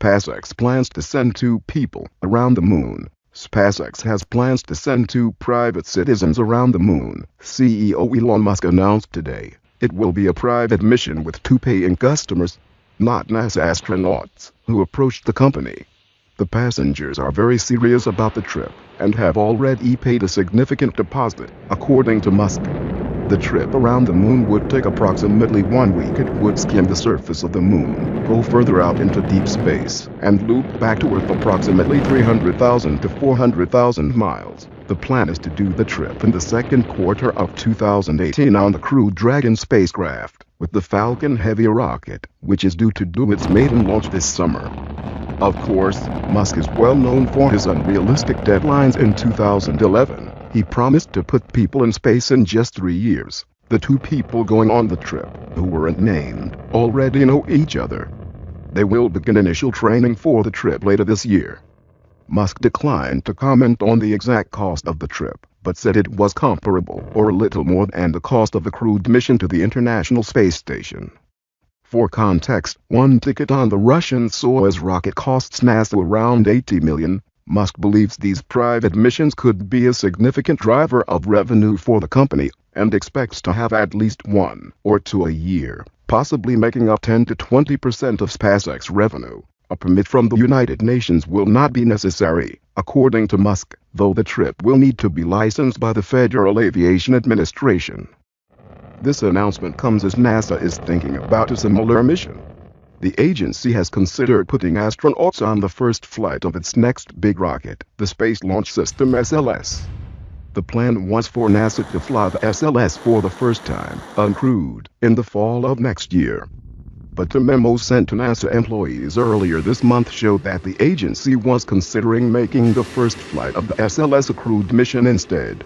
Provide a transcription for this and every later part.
SpaceX plans to send 2 people around the moon. SpaceX has plans to send 2 private citizens around the moon, CEO Elon Musk announced today. It will be a private mission with 2 paying customers, not NASA astronauts, who approached the company. The passengers are very serious about the trip and have already paid a significant deposit, according to Musk. The trip around the moon would take approximately 1 week. It would skim the surface of the moon, go further out into deep space, and loop back to Earth approximately 300,000 to 400,000 miles. The plan is to do the trip in the second quarter of 2018 on the Crew Dragon spacecraft, with the Falcon Heavy rocket, which is due to do its maiden launch this summer. Of course, Musk is well known for his unrealistic deadlines. In 2011, he promised to put people in space in just 3 years. The 2 people going on the trip, who weren't named, already know each other. They will begin initial training for the trip later this year. Musk declined to comment on the exact cost of the trip, but said it was comparable or a little more than the cost of the crewed mission to the International Space Station. For context, 1 ticket on the Russian Soyuz rocket costs NASA around $80 million. Musk believes these private missions could be a significant driver of revenue for the company, and expects to have at least 1 or 2 a year, possibly making up 10 to 20% of SpaceX revenue. A permit from the United Nations will not be necessary, according to Musk, though the trip will need to be licensed by the Federal Aviation Administration. This announcement comes as NASA is thinking about a similar mission. The agency has considered putting astronauts on the first flight of its next big rocket, the Space Launch System (SLS). The plan was for NASA to fly the SLS for the first time, uncrewed, in the fall of next year. But a memo sent to NASA employees earlier this month showed that the agency was considering making the first flight of the SLS a crewed mission instead.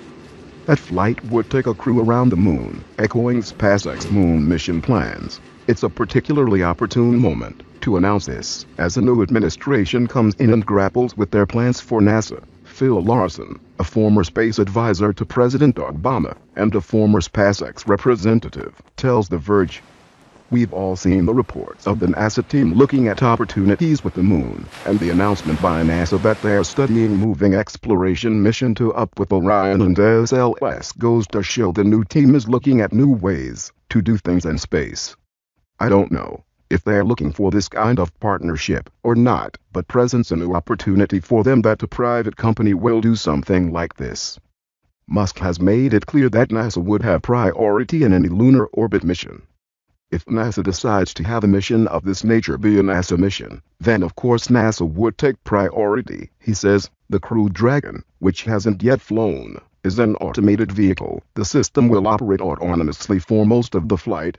That flight would take a crew around the moon, echoing SpaceX moon mission plans. It's a particularly opportune moment to announce this, as the new administration comes in and grapples with their plans for NASA. Phil Larson, a former space advisor to President Obama and a former SpaceX representative, tells The Verge, "We've all seen the reports of the NASA team looking at opportunities with the moon, and the announcement by NASA that they are studying moving exploration mission to up with Orion and SLS goes to show the new team is looking at new ways to do things in space. I don't know if they're looking for this kind of partnership or not, but presents a new opportunity for them that a private company will do something like this." Musk has made it clear that NASA would have priority in any lunar orbit mission. If NASA decides to have a mission of this nature be a NASA mission, then of course NASA would take priority, he says. The Crew Dragon, which hasn't yet flown, is an automated vehicle. The system will operate autonomously for most of the flight.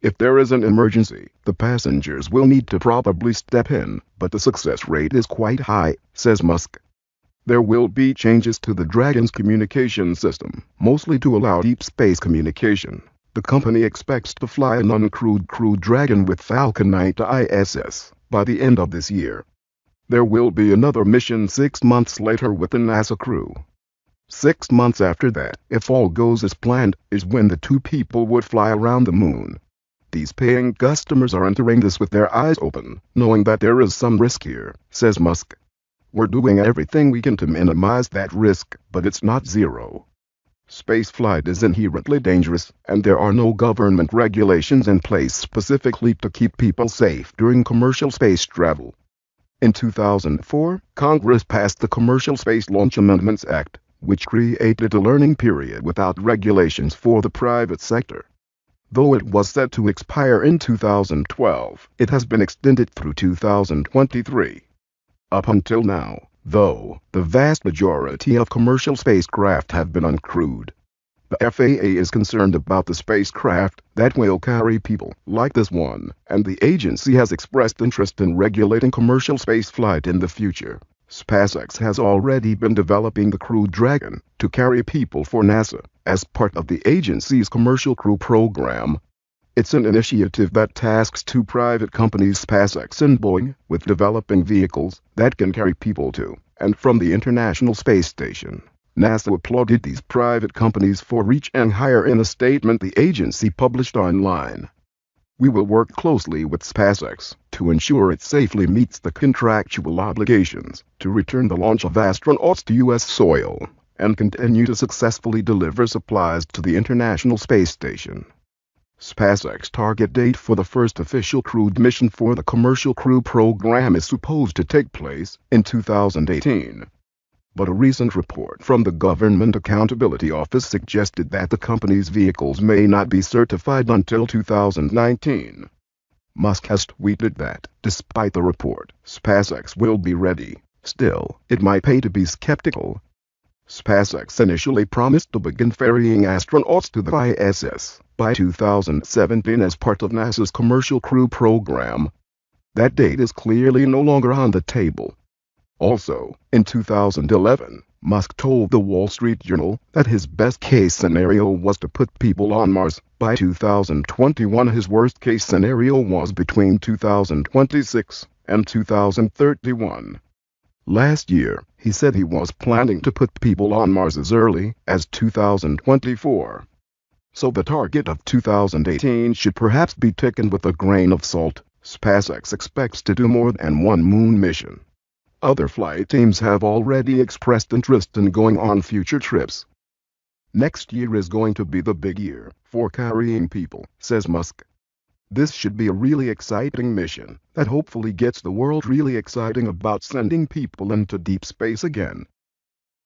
If there is an emergency, the passengers will need to probably step in, but the success rate is quite high, says Musk. There will be changes to the Dragon's communication system, mostly to allow deep space communication. The company expects to fly an uncrewed Crew Dragon with Falcon 9 to ISS by the end of this year. There will be another mission 6 months later with the NASA crew. 6 months after that, if all goes as planned, is when the 2 people would fly around the moon. These paying customers are entering this with their eyes open, knowing that there is some risk here, says Musk. "We're doing everything we can to minimize that risk, but it's not zero. Spaceflight is inherently dangerous, and there are no government regulations in place specifically to keep people safe during commercial space travel." In 2004, Congress passed the Commercial Space Launch Amendments Act, which created a learning period without regulations for the private sector. Though it was set to expire in 2012, it has been extended through 2023. Up until now, though, the vast majority of commercial spacecraft have been uncrewed. The FAA is concerned about the spacecraft that will carry people like this one, and the agency has expressed interest in regulating commercial spaceflight in the future. SpaceX has already been developing the Crew Dragon to carry people for NASA as part of the agency's Commercial Crew Program. It's an initiative that tasks 2 private companies, SpaceX and Boeing, with developing vehicles that can carry people to and from the International Space Station. NASA applauded these private companies for reach and hire in a statement the agency published online. We will work closely with SpaceX to ensure it safely meets the contractual obligations to return the launch of astronauts to U.S. soil and continue to successfully deliver supplies to the International Space Station. SpaceX target date for the first official crewed mission for the Commercial Crew program is supposed to take place in 2018. But a recent report from the Government Accountability Office suggested that the company's vehicles may not be certified until 2019. Musk has tweeted that, despite the report, SpaceX will be ready. Still, it might pay to be skeptical. SpaceX initially promised to begin ferrying astronauts to the ISS by 2017 as part of NASA's Commercial Crew program. That date is clearly no longer on the table. Also, in 2011, Musk told the Wall Street Journal that his best-case scenario was to put people on Mars by 2021. His worst-case scenario was between 2026 and 2031. Last year, he said he was planning to put people on Mars as early as 2024. So the target of 2018 should perhaps be taken with a grain of salt. SpaceX expects to do more than one moon mission. Other flight teams have already expressed interest in going on future trips. Next year is going to be the big year for carrying people, says Musk. This should be a really exciting mission that hopefully gets the world really exciting about sending people into deep space again.